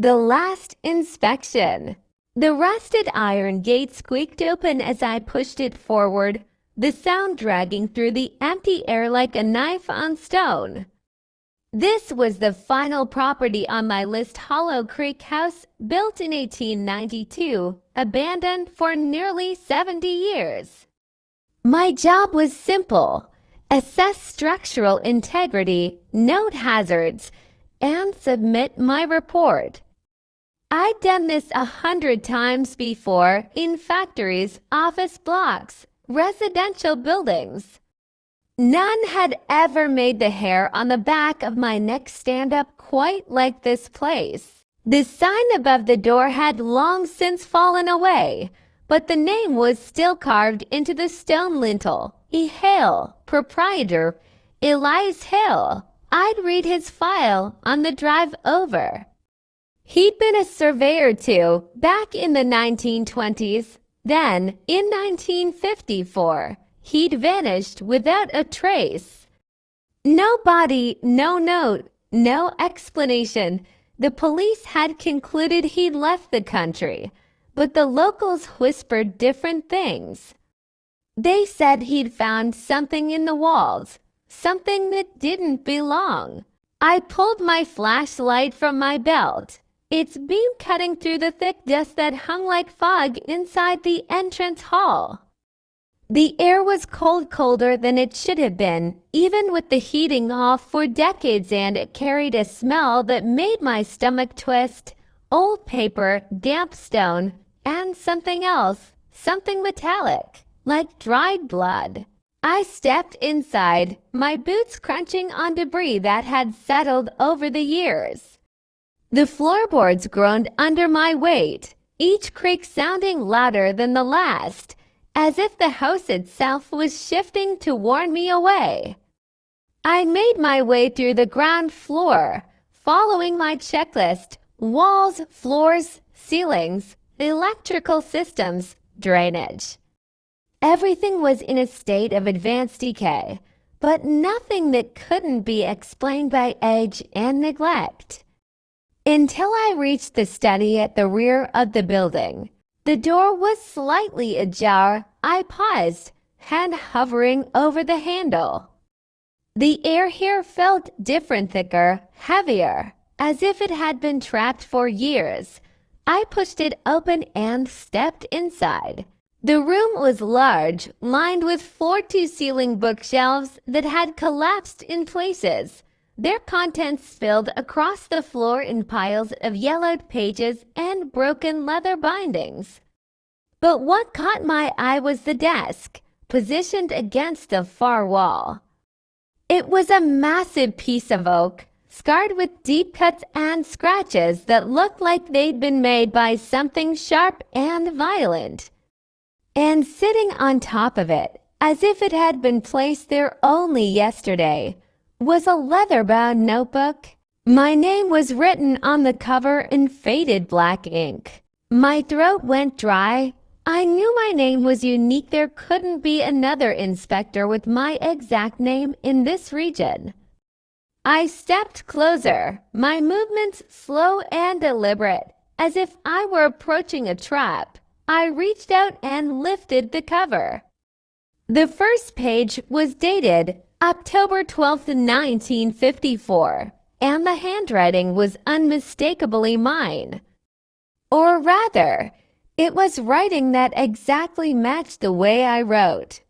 The last inspection. The rusted iron gate squeaked open as I pushed it forward, the sound dragging through the empty air like a knife on stone. This was the final property on my list, Hollow Creek House, built in 1892, abandoned for nearly 70 years. My job was simple: assess structural integrity, note hazards, and submit my report. I'd done this 100 times before in factories, office blocks, residential buildings. None had ever made the hair on the back of my neck stand up quite like this place. The sign above the door had long since fallen away, but the name was still carved into the stone lintel. E. Hale, proprietor, Elias Hale. I'd read his file on the drive over. He'd been a surveyor too, back in the 1920s. Then, in 1954, he'd vanished without a trace. No body, no note, no explanation. The police had concluded he'd left the country, but the locals whispered different things. They said he'd found something in the walls, something that didn't belong. I pulled my flashlight from my belt, its beam cutting through the thick dust that hung like fog inside the entrance hall. The air was colder than it should have been, even with the heating off for decades, and it carried a smell that made my stomach twist. Old paper, damp stone, and something else, something metallic, like dried blood. I stepped inside, my boots crunching on debris that had settled over the years. The floorboards groaned under my weight, each creak sounding louder than the last, as if the house itself was shifting to warn me away. I made my way through the ground floor, following my checklist: walls, floors, ceilings, electrical systems, drainage. Everything was in a state of advanced decay, but nothing that couldn't be explained by age and neglect. Until I reached the study at the rear of the building. The door was slightly ajar. I paused, hand hovering over the handle. The air here felt different, thicker, heavier, as if it had been trapped for years. I pushed it open and stepped inside. The room was large, lined with floor-to-ceiling bookshelves that had collapsed in places, their contents spilled across the floor in piles of yellowed pages and broken leather bindings. But what caught my eye was the desk, positioned against the far wall. It was a massive piece of oak, scarred with deep cuts and scratches that looked like they'd been made by something sharp and violent. And sitting on top of it, as if it had been placed there only yesterday, was a leather-bound notebook. My name was written on the cover in faded black ink. My throat went dry. I knew my name was unique. There couldn't be another inspector with my exact name in this region. I stepped closer, my movements slow and deliberate, as if I were approaching a trap. I reached out and lifted the cover. The first page was dated October 12, 1954, and the handwriting was unmistakably mine. Or rather, it was writing that exactly matched the way I wrote.